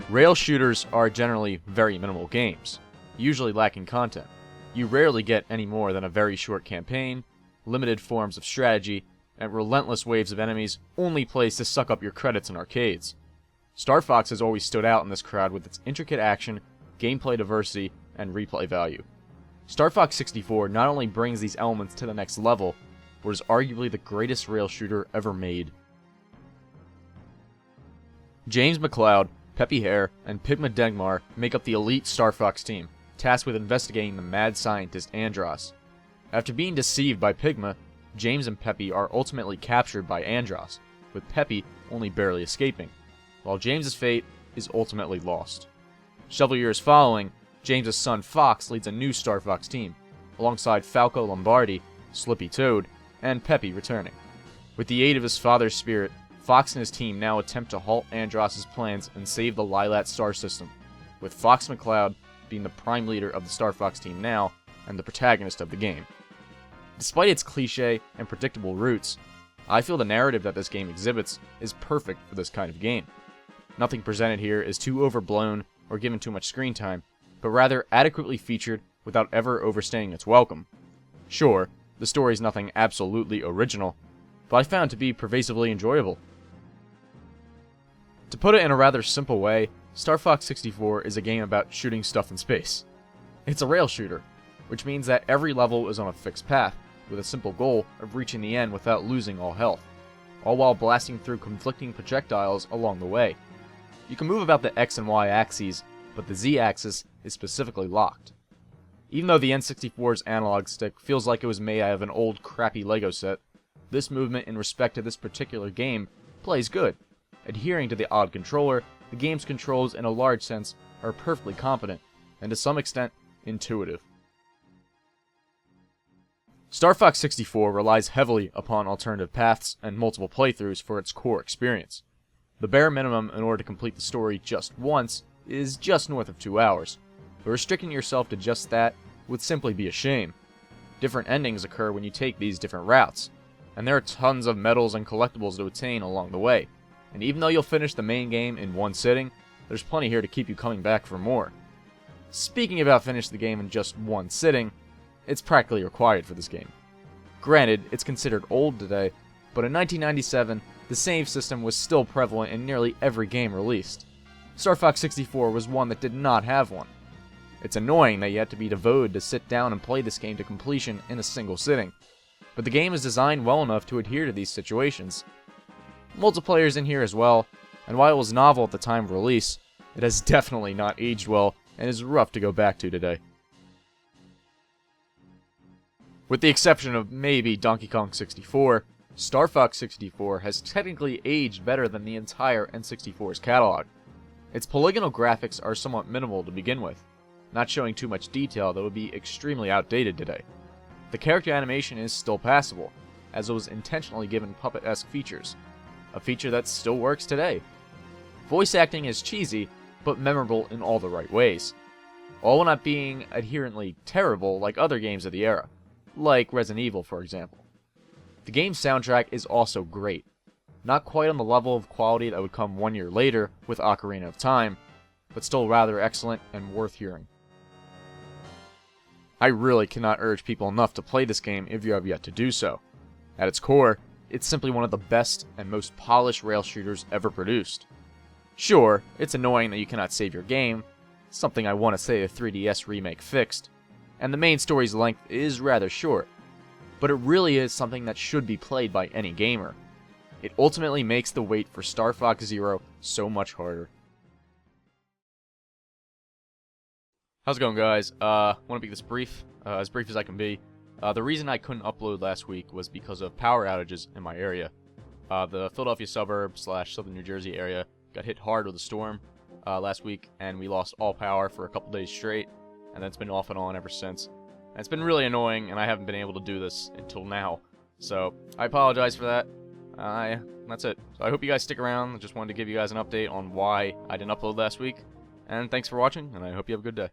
Rail shooters are generally very minimal games, usually lacking content. You rarely get any more than a very short campaign, limited forms of strategy, and relentless waves of enemies only placed to suck up your credits in arcades. Star Fox has always stood out in this crowd with its intricate action, gameplay diversity, and replay value. Star Fox 64 not only brings these elements to the next level, but is arguably the greatest rail shooter ever made. James McCloud, Peppy Hare, and Pigma Degmar make up the elite Star Fox team, tasked with investigating the mad scientist Andross. After being deceived by Pigma, James and Peppy are ultimately captured by Andross, with Peppy only barely escaping, while James's fate is ultimately lost. Several years following, James's son Fox leads a new Star Fox team, alongside Falco Lombardi, Slippy Toad, and Peppy returning. With the aid of his father's spirit, Fox and his team now attempt to halt Andross's plans and save the Lilat star system, with Fox McCloud being the prime leader of the Star Fox team now and the protagonist of the game. Despite its cliché and predictable roots, I feel the narrative that this game exhibits is perfect for this kind of game. Nothing presented here is too overblown or given too much screen time, but rather adequately featured without ever overstaying its welcome. Sure, the story is nothing absolutely original, but I found it to be pervasively enjoyable. To put it in a rather simple way, Star Fox 64 is a game about shooting stuff in space. It's a rail shooter, which means that every level is on a fixed path, with a simple goal of reaching the end without losing all health, all while blasting through conflicting projectiles along the way. You can move about the X and Y axes, but the Z axis is specifically locked. Even though the N64's analog stick feels like it was made out of an old crappy Lego set, this movement in respect to this particular game plays good. Adhering to the odd controller, the game's controls in a large sense are perfectly competent, and to some extent, intuitive. Star Fox 64 relies heavily upon alternative paths and multiple playthroughs for its core experience. The bare minimum in order to complete the story just once is just north of 2 hours, but restricting yourself to just that would simply be a shame. Different endings occur when you take these different routes, and there are tons of medals and collectibles to attain along the way, and even though you'll finish the main game in one sitting, there's plenty here to keep you coming back for more. Speaking about finishing the game in just one sitting, it's practically required for this game. Granted, it's considered old today, but in 1997, the save system was still prevalent in nearly every game released. Star Fox 64 was one that did not have one. It's annoying that you have to be devoted to sit down and play this game to completion in a single sitting, but the game is designed well enough to adhere to these situations. Multiplayer is in here as well, and while it was novel at the time of release, it has definitely not aged well and is rough to go back to today. With the exception of maybe Donkey Kong 64, Star Fox 64 has technically aged better than the entire N64's catalog. Its polygonal graphics are somewhat minimal to begin with, not showing too much detail that would be extremely outdated today. The character animation is still passable, as it was intentionally given puppet-esque features, a feature that still works today. Voice acting is cheesy, but memorable in all the right ways, all while not being adherently terrible like other games of the era, like Resident Evil for example. The game's soundtrack is also great, not quite on the level of quality that would come 1 year later with Ocarina of Time, but still rather excellent and worth hearing. I really cannot urge people enough to play this game if you have yet to do so. At its core, it's simply one of the best and most polished rail shooters ever produced. Sure, it's annoying that you cannot save your game, something I want to say the 3DS remake fixed, and the main story's length is rather short, but it really is something that should be played by any gamer. It ultimately makes the wait for Star Fox Zero so much harder. How's it going, guys? Want to be this brief as I can be. The reason I couldn't upload last week was because of power outages in my area. The Philadelphia suburb / southern New Jersey area got hit hard with a storm last week, and we lost all power for a couple days straight, and then it's been off and on ever since. And it's been really annoying, and I haven't been able to do this until now. So, I apologize for that. That's it. So I hope you guys stick around. I just wanted to give you guys an update on why I didn't upload last week. And thanks for watching, and I hope you have a good day.